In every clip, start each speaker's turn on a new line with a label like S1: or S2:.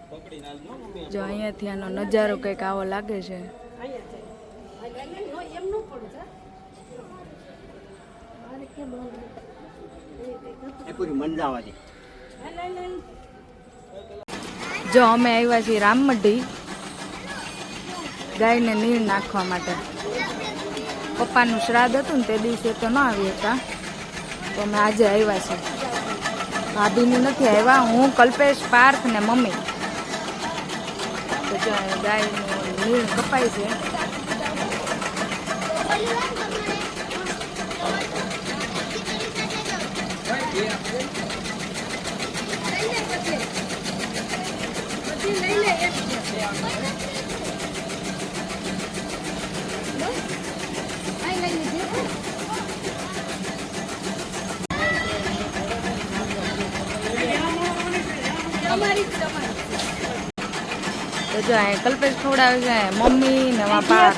S1: જો અહીંયાથી આનો નજારો કંઈક આવો લાગે છે. જો અમે આવ્યા છીએ રામમઢી ગાયને નીર નાખવા માટે. પપ્પાનું શ્રાદ્ધ હતું ને તે દિવસે તો ન આવી હતા, તો અમે આજે આવ્યા છીએ. ભાભીની નથી આવ્યા, હું, કલ્પેશ, પાર્થ ને મમ્મી. તો જો ગાયનું નીર કપાય છે. તો જો અહીં કલ્પેશ ખવડાવે છે, મમ્મી ને પપ્પા.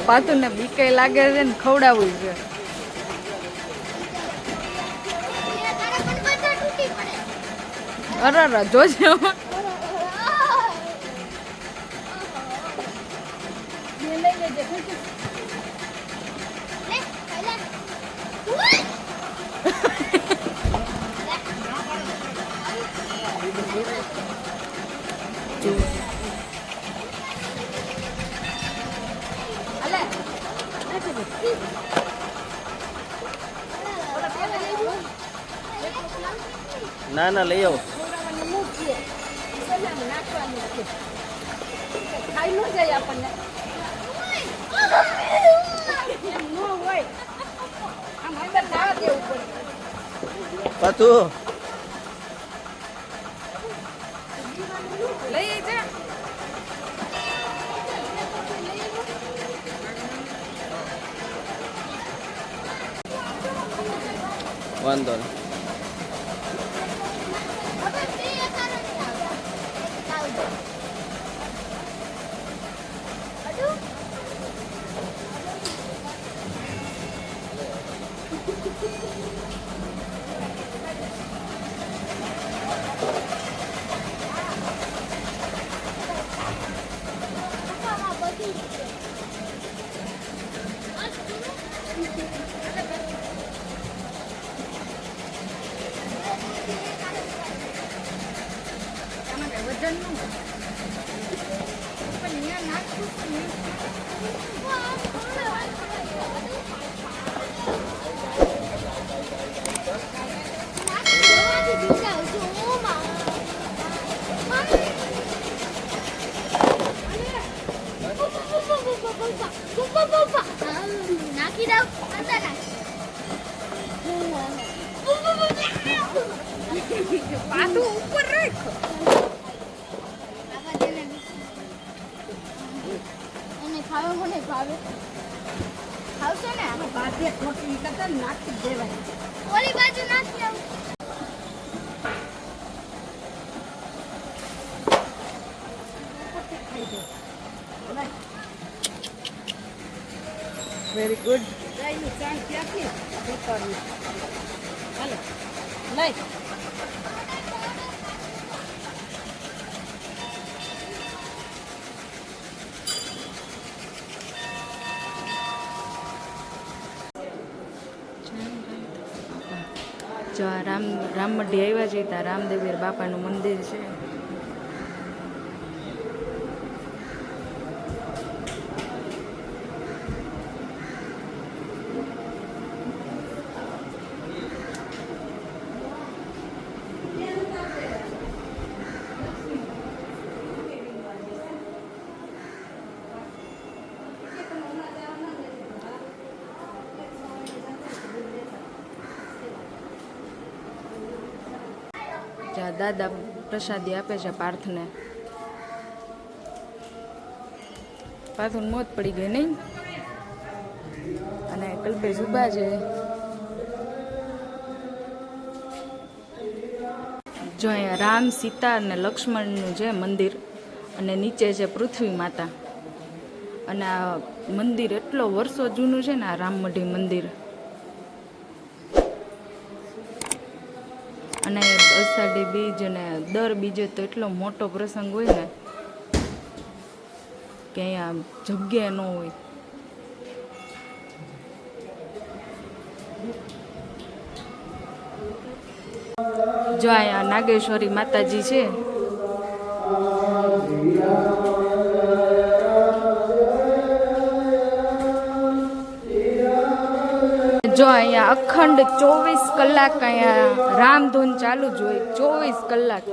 S1: પાતું ને બીકે લાગે છે ને ખવડાવવું છે. અરે જોજો
S2: ના ના લઈ આવો. પાતું
S1: લઈ જા.
S2: વાંધો નહીં.
S3: નાખી દઉં અંદર
S1: પાતું ઉપર રાખ.
S3: એને ખાવે મને ભાવે ખાવશે ને
S1: બાજે ખોટી કરતા નાખી દેવાય.
S3: ઓલી બાજુ નાખી આવું.
S1: Very good.
S4: ગાયનું ચાણ ક્યાંથી ઉતારવું? હાલો લઈ
S1: જો આ રામમઢી આવ્યા છે ત્યાં રામદેવીર બાપાનું મંદિર છે. જ્યાં દાદા પ્રસાદી આપે છે પાર્થને. પાર્થને મોત પડી ગઈ નહીં, અને કલ્પેશ ઊભા છે. જો અહીંયા રામ, સીતા અને લક્ષ્મણનું છે મંદિર, અને નીચે છે પૃથ્વી માતા. અને આ મંદિર એટલો વર્ષો જૂનું છે ને, આ રામમઢી મંદિર. અને અષાઢી બીજ અને દર બીજે તો એટલો મોટો પ્રસંગ હોય ને કે અહીંયા જગ્યા ન હોય. જો અહીંયા નાગેશ્વરી માતાજી છે. જો અહીંયા અખંડ 24 કલાક અહીંયા રામધૂન ચાલુ જ હોય. 24 કલાક.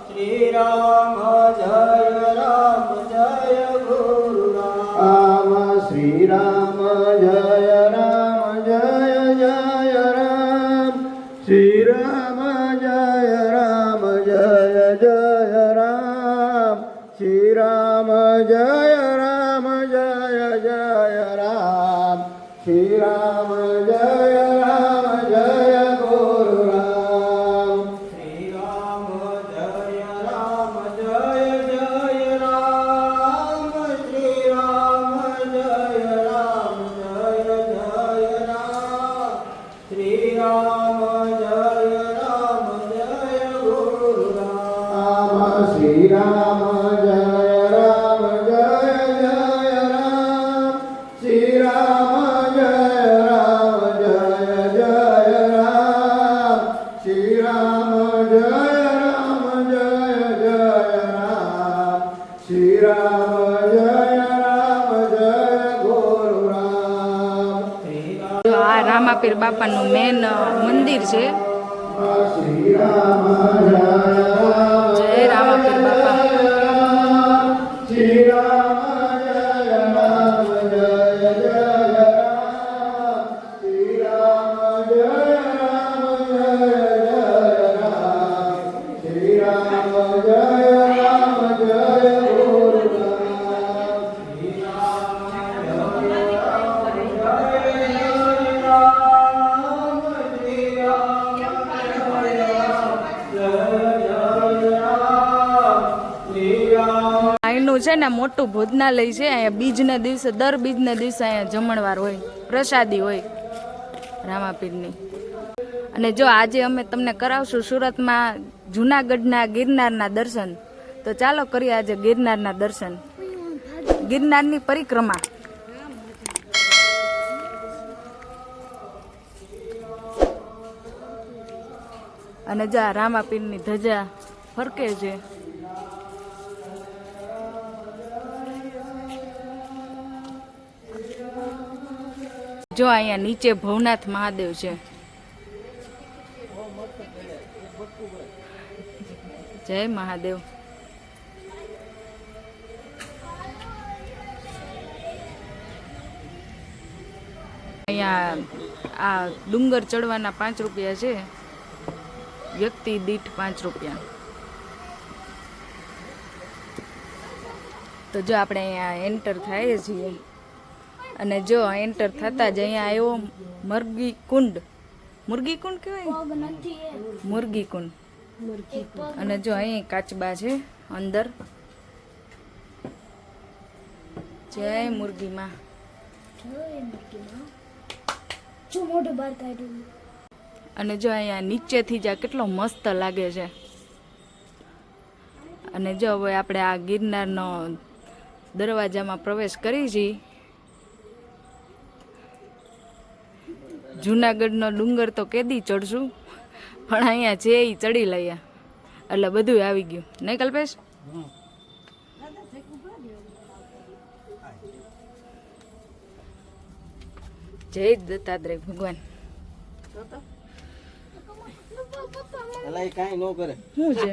S2: શ્રી રામ જય રામ જય ગુરુ રામ શ્રી રામ જય રામ જય જય રામ શ્રી રામ જય રામ જય જય રામ શ્રી રામ જય રામ જય જય રામ શ્રી રામ જય રામ જય ગુરુ રામ શ્રી રામ જય રામ જય જય રામ શ્રી રામ જય રામ જય જય રામ શ્રી રામ જય રામ જય ગુરુ રામ શ્રી રામ જય રામ જય જય રામ શ્રી રામ જય રામ જય જય રામ શ્રી રામ જય રામ જય જય રામ શ્રી રામ જય રામ જય ગુરુ રામ
S1: તો આ રામાપીર બાપાનું મેન મંદિર છે.
S2: શ્રી રામ જય
S1: જય રામાપીર બાપા.
S2: શ્રી રામ જય રામ જય જય રામ શ્રી રામ જય રામ જય જય રામ શ્રી રામ જય રામ જય ગુરુ રામ શ્રી રામ જય રામ જય રામ શ્રી રામ જય રામ શ્રી રામ
S1: અહીંનું છે ને મોટું ભોજનાલય છે. અહીંયા બીજના દિવસે દર બીજના દિવસે અહીંયા જમણવાર હોય, પ્રસાદી હોય રામાપીરની. અને જો આજે અમે તમને કરાવશું સુરતમાં જૂનાગઢના ગિરનારના દર્શન. તો ચાલો કરીએ આજે ગિરનારના દર્શન, ગિરનારની પરિક્રમા. અને જો આ રામાપીરની ધજા ફરકે છે. જો અહીંયા નીચે ભવનાથ મહાદેવ છે. જય મહાદેવ. અહીંયા આ ડુંગર ચડવાના 5 રૂપિયા છે, વ્યક્તિ દીઠ 5 રૂપિયા. તો જો આપણે અહીંયા એન્ટર થાય છીએ અને જો એન્ટર થતા જ અહીંયા આવ્યો મુરગી કુંડ. મુરગી કુંડ કહેવાય,
S3: પગ નથી એ.
S1: મુરગી કુંડ. અને જો અહીં કાચબા છે અંદર. જય મુરગીમાં.
S3: શું મોઢું બહાર કાઢ્યું.
S1: અને જો અહીંયા નીચેથી જ આ કેટલો મસ્ત લાગે છે. અને જો હવે આપણે આ ગિરનારનો દરવાજામાં પ્રવેશ કરી છીએ. જૂનાગઢનો ડુંગર તો કેદી ચડશું, પણ અહીંયા છે એ ચડી લઈએ એટલે બધું આવી ગયું નહીં કલ્પેશ? જય દત્તાત્રેય ભગવાન.
S2: અલા એ કાઈ નો કરે.
S1: શું છે?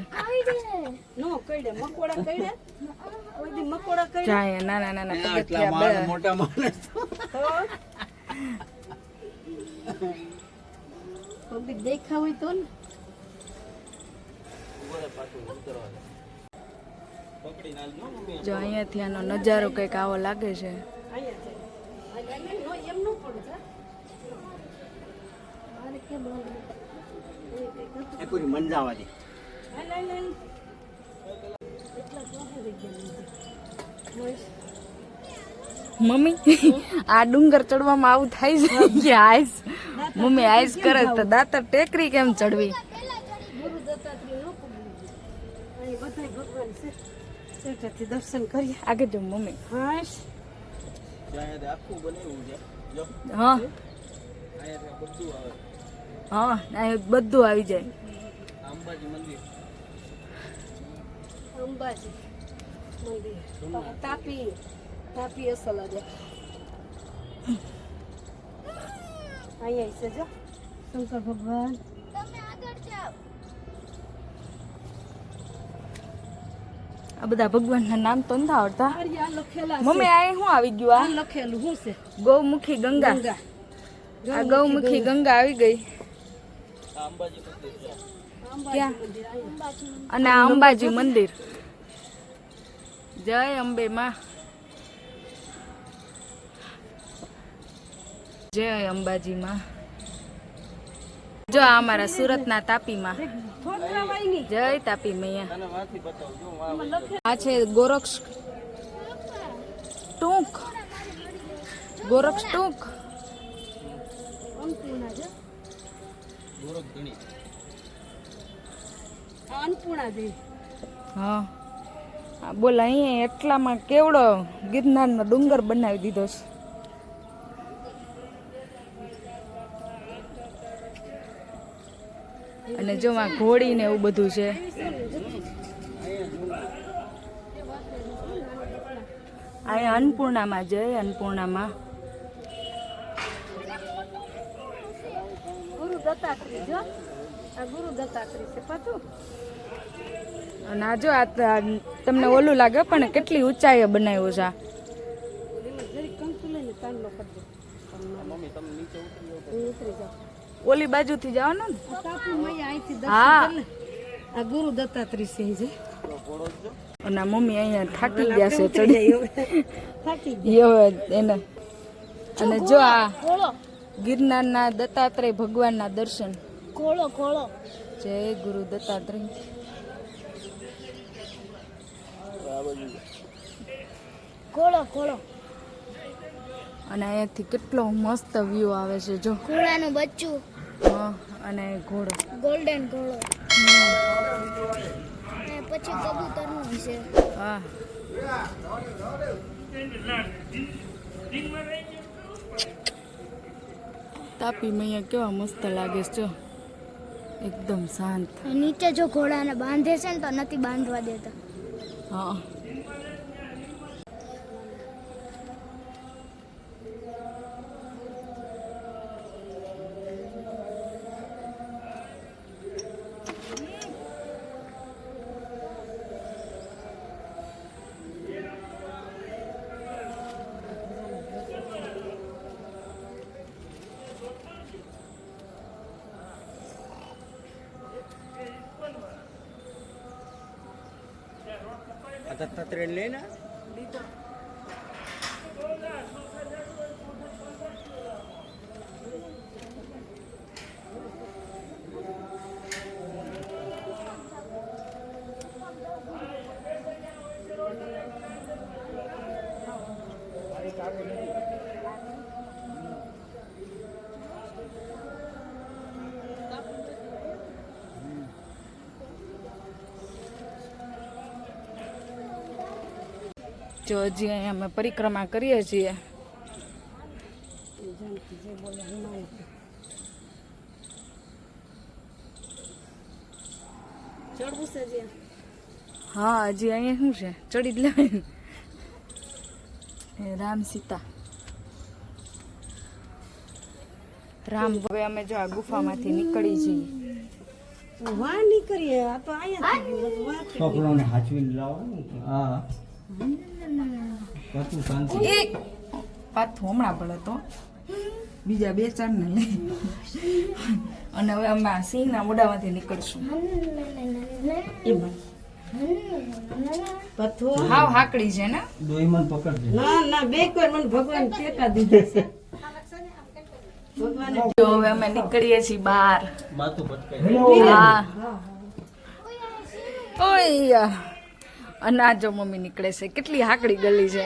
S4: નો કઈડે મકોડા કઈડે કોઈ દી મકોડા કઈડે
S1: જાય નાના નાના
S2: આટલા
S1: પગથિયા
S2: માણસ મોટા માણસ
S4: કોઈ દી દેખા હોય તો ને
S1: જો અહીંયાથી આનો નજારો કંઈક આવો લાગે છે.
S4: એમ નો પડે મારે કે
S2: એ કોઈ મંજાવા દે.
S1: મમ્મી આ ડુંગર ચડવામાં આવું થાય છે કે આઈસ મમ્મી આઈસ કરે તો દાતર ટેકરી કેમ ચડવી?
S4: ગુરુ દત્તાત્રેય નો પૂગી અહીં બધાય ભગવાન છે સેઠેથી દર્શન કરીએ.
S1: આગળ જો મમ્મી.
S4: હાશ
S2: ત્યાં આખું બનાવ્યું છે જો
S1: હા
S2: અહીંયા બધું આવે.
S1: હા અહીં બધું આવી જાય.
S2: અંબાજી મંદિર
S4: અંબાજી મંદિર તાપી તાપી અસલ આજે અહીંયા છે જો શંકર ભગવાન.
S1: આ બધા ભગવાનના નામ તો નથી આવડતા.
S4: આ લખેલા
S1: મમ્મી આ શું આવી ગયું?
S4: આ
S1: આ
S4: લખેલું શું છે?
S1: ગૌમુખી ગંગા.
S4: ગંગા.
S1: આ ગૌમુખી ગંગા આવી ગઈ.
S2: અંબાજી મંદિર છે.
S1: ક્યાં?
S4: મંદિર અહીંયા.
S1: અને આ અંબાજી મંદિર. જય અંબે માં. જય અંબાજી માં. જો આ અમારા સુરતના તાપીમાં.
S4: થોડા વાયની
S1: જય તાપી મૈયા.
S2: અને વાંચી બતાવજો હું આ
S4: એમાં લખે
S1: આ છે ગોરક્ષ ટૂંક. ગોરક્ષ ટૂંક.
S4: અન્નપૂર્ણા છે.
S2: ગોરખ ગણી
S4: આ અન્નપૂર્ણા દેવી.
S1: હા આ બોલ અહીંયા એટલામાં કેવડો ગિરનારનો ડુંગર બનાવી દીધો છે. અને જો આ ઘોડી ને એવું બધું છે. અહીંયા અન્નપૂર્ણામાં જય અન્નપૂર્ણામાં.
S4: ગુરુ દત્તાત્રેય જો આ ગુરુ દત્તાત્રેય છે પાછું.
S1: અને આ જો આ તમને ઓલું લાગે પણ કેટલી ઊંચાઈએ બનાવ્યું છે. આ
S4: એમાં જરી કંકુ લઈને તાંડલો કરી
S2: મમ્મી તમે નીચે ઉતરી જાઓ.
S4: દે ઉતરી જાવ.
S1: ઓલી બાજુથી જવાનું ને.
S4: આ તાપી મૈયા અહીંથી
S1: હા.
S4: દર્શન કરી લે. આ ગુરુ દત્તાત્રેય છે
S2: ઘોડો જો
S1: અને આ મમ્મી અહીંયા થાકી ગયા છે
S4: ઉતરી
S1: ચડી.
S4: જાય હવે. થાકી ગયા.
S1: હવે એને અને જો આ
S3: ઘોડો
S1: ગિરનારના દત્તાત્રેય ભગવાનના દર્શન.
S3: ઘોડો ઘોડો
S1: જય ગુરુ દત્તાત્રેય.
S3: ઘોડો ઘોડો
S1: અને અહીંયાથી કેટલો મસ્ત વ્યૂ આવે છે જો.
S3: ઘોડાનું બચ્ચું
S1: હા અને ઘોડો.
S3: ગોલ્ડન ઘોડો અને પછી કબૂતરનું છે.
S1: હા તાપી મૈયા કેવા મસ્ત લાગે છે જો. એકદમ શાંત.
S3: નીચે જો ઘોડાને બાંધે છે ને તો નથી બાંધવા દેતા.
S1: હા
S2: આ દત્તાત્રેય લે ને
S1: જો હજી અહીંયા અમે પરિક્રમા કરીએ છીએ.
S4: ચડવું છે જે
S1: હા હજી અહીંયા શું છે ચડી જ લેવાય. રામ સીતા રામ. હવે અમે જો આ ગુફામાંથી નીકળી છીએ.
S4: વાહ નીકળીએ. આ તો અહીંયા
S2: છોકરાઓને હાચવીને લાવો. હા પાછું શાંતિ.
S1: એક પાથું હમણાં પડે તો બીજા 2-4 ને લઈ. અને હવે અમે આ સિંહના મોઢામાંથી નીકળશું.
S4: પથ્થો
S1: હાવ હાકડી છે ને.
S2: દોઈમાં પકડજે.
S4: ના ના બે કોઈ મને ભગવાન ટેકા દીધા છે. ભગવાને
S1: જો હવે અમે નીકળીએ છીએ બહાર.
S2: માથું ભટકાય.
S1: હા ઓય અને આ જો મમ્મી નીકળે છે. કેટલી હાકડી ગલી છે.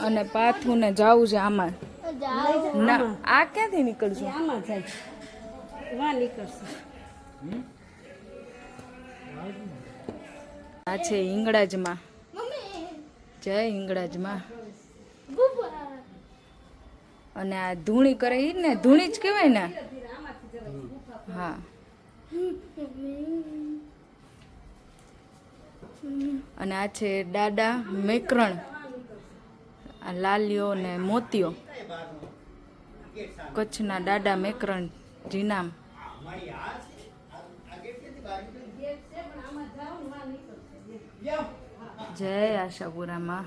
S1: અને પાથું ને જવું છે આમાં. ના આ ક્યાંથી નીકળશું?
S4: આમાં જાય વાં નીકળશે.
S1: આ છે હિંગળાજમાં. જય હિંગળાજમાં. અને આ ધૂણી કરે ઈ ને, ધૂણી જ કહેવાય ને. હા અને આ છે દાદા મેકરણ. આ લાલિયો ને મોતિયો, કચ્છના દાદા મેકરણ જીનામ. જય આશાપુરામાં.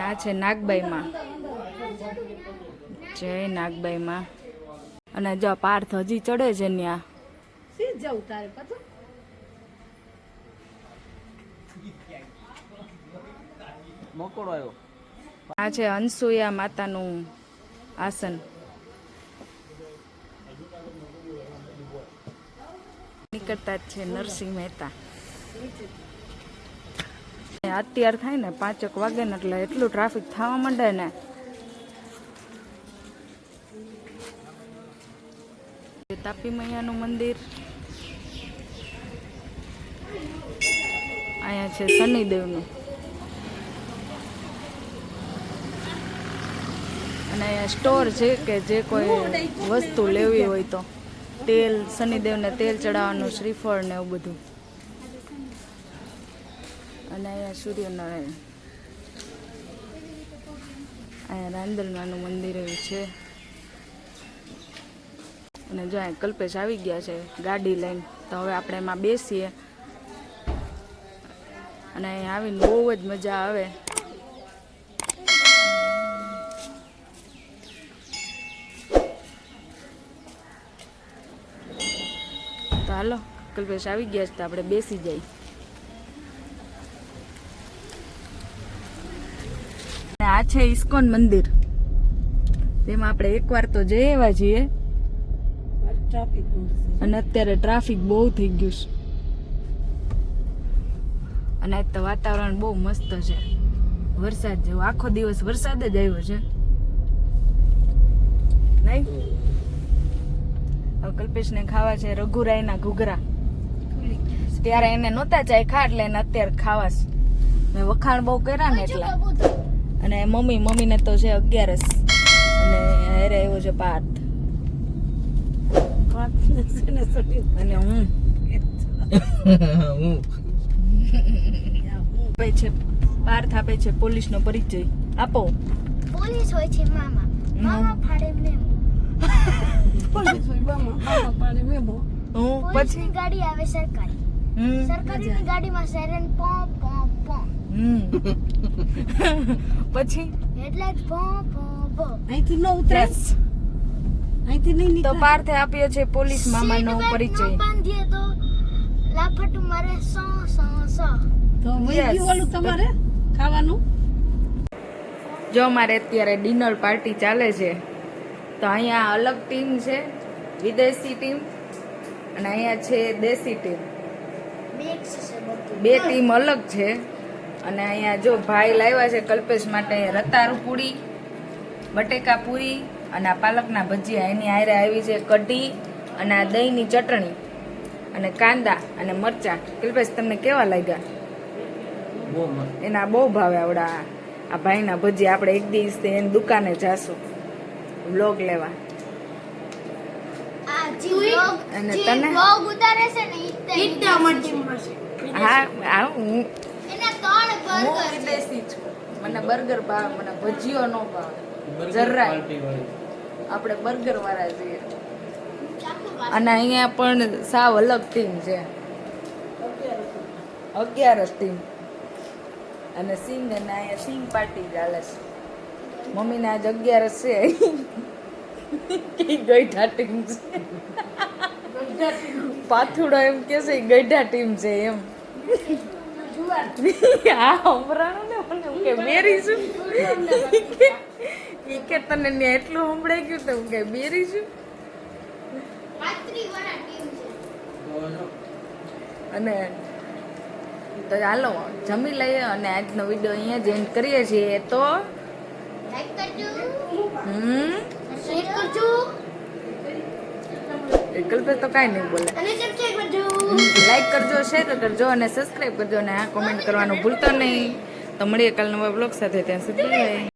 S1: આ છે નાગબાઈમાં. જય નાગબાઈમાં. અને જો પાર્થ હજી ચડે છે ત્યાં.
S4: સી જવું તારે પતું?
S2: મકોડો આવ્યો.
S1: આ છે અનસુયા માતાનું આસન. નીકળતા જ છે નરસિંહ મહેતા. અત્યાર થાય ને 5 વાગે ને એટલે એટલું ટ્રાફિક થવા માંડે ને. તાપી મૈયાનું મંદિર. અહીંયા છે શનિદેવનું. અને અહીંયા સ્ટોર છે કે જે કોઈ વસ્તુ લેવી હોય તો તેલ, શનિદેવને તેલ ચડાવવાનું, શ્રીફળ ને એવું બધું. અને અહીંયા સૂર્યનારાયણ. અહીંયા રાંદલમાનું મંદિર એવું છે. અને જો અહીં કલ્પેશ આવી ગયા છે ગાડી લઈને. તો હવે આપણે એમાં બેસીએ. અને અહીં આવીને બહુ જ મજા આવે. તો હાલો, કલ્પેશ આવી ગયા છે તો આપણે બેસી જઈએ. આ છે ઇસ્કોન મંદિર. તેમાં આપણે એકવાર તો જઈ આવ્યા છીએ.
S4: ટ્રાફિક બહુ છે.
S1: અને અત્યારે ટ્રાફિક બહુ થઈ ગયું છે. અને આજ તો વાતાવરણ બહુ મસ્ત છે, વરસાદ જેવું. આખો દિવસ વરસાદ જ આવ્યો છે નહીં? હવે કલ્પેશને ખાવા છે રઘુરાયના ઘૂઘરા. ત્યારે એને નહોતા ચાખ્યા એટલે એને અત્યારે ખાવા છે. મેં વખાણ બહુ કર્યા ને એટલા. અને મમ્મીને તો છે 11સ. અને હારે આવ્યો છે પાર્થ. અને હું આપે છે પાર્થ આપે છે પોલીસનો પરિચય. આપો.
S3: પોલીસ હોય છે મામા. મામા ફાડે મેમો.
S4: પોલીસ હોય મામા પાડે મેમો.
S1: હું
S3: પોલીસની
S1: પછી
S3: ગાડી આવે સરકારી. સરકારીની ગાડીમાં સાયરન પો પો પો.
S1: પછી
S3: હેડલાઇટ પો પો પો.
S4: અહીંથી ન ઉતરે. અહીંથી નહીં
S1: તો
S4: નીકળે.
S1: પાર્થે આપ્યો છે પોલીસ મામાનો
S3: સીટ બેલ્ટ
S1: પરિચય.
S3: ન બાંધીએ તો લાફટ મારે 100.
S4: તો વહી
S1: Yes.
S4: ગયું ઓલું તમારે ખાવાનું.
S1: જો અમારે અત્યારે ડિનર પાર્ટી ચાલે છે. તો અહીંયા અલગ ટીમ છે, વિદેશી ટીમ, અને અહીંયા છે દેશી ટીમ.
S3: મિક્સ છે બધું.
S1: બે ટીમ અલગ છે. અને અહીંયા જો ભાઈ લાવ્યા છે કલ્પેશ માટે રતારું પૂરી, બટેકા પૂરી અને આ પાલકના ભજીયા. એની હારે આવી છે કઢી અને આ દહીંની ચટણી અને કાંદા અને મરચાં. કલ્પેશ તમને કેવા લાગ્યા?
S2: બહુ મસ્ત.
S1: એના બહુ ભાવે આવડા આ ભાઈના ભજીયા. આપણે એક દિવસ એની દુકાને જાશું વ્લોગ લેવા.
S3: આ જીવ
S1: અને
S3: જે
S1: તને?
S3: વ્લોગ ઉતારે છે ને ઈટ્ટા ટીમમાં છે.
S1: હા હા હું
S3: એના 3 બર્ગર છે.
S1: વિદેશી છું. મને બર્ગર ભાવે, મને ભજીયો ન ભાવે
S2: બર્ગર
S1: જરાય.
S2: પાર્ટી વાળી.
S1: આપણે બર્ગર વાળા છીએ.
S3: ચાખો વાત.
S1: અને અહીંયા પણ સાવ અલગ ટીમ છે, 11 ટીમ. અને સિંગ અને અહીંયા સિંગ પાર્ટી ચાલે છે. મમ્મીને આજ 11 છે. કે ગઈઢા ટીમ છે. પાથુડો એમ કે છે ગઈઢા ટીમ છે એમ. હા હમણાં ને મને એમ કે બેરી છું. ઈ કે તને ત્યાં એટલું સંભળાઈ ગયું તો હું કે બેરી છું.
S3: પાત્રી વાળા ટીમ છે.
S1: અને તો ચાલો જમી લઈએ અને આજનો વિડીયો અહીંયા જ એન્ડ કરીએ છીએ. તો
S3: લાઈક કરજો,
S1: શેર
S3: કરજો
S1: કલ્પેશ તો કાંઈ નહીં બોલે.
S3: અને સબસ્ક્રાઇબ કરજો.
S1: લાઈક કરજો, શેર કરજો અને સબસ્ક્રાઈબ કરજો અને આ કોમેન્ટ કરવાનું ભૂલતો નહીં. તો મળીએ કાલ નવા બ્લોગ સાથે. ત્યાં સુધી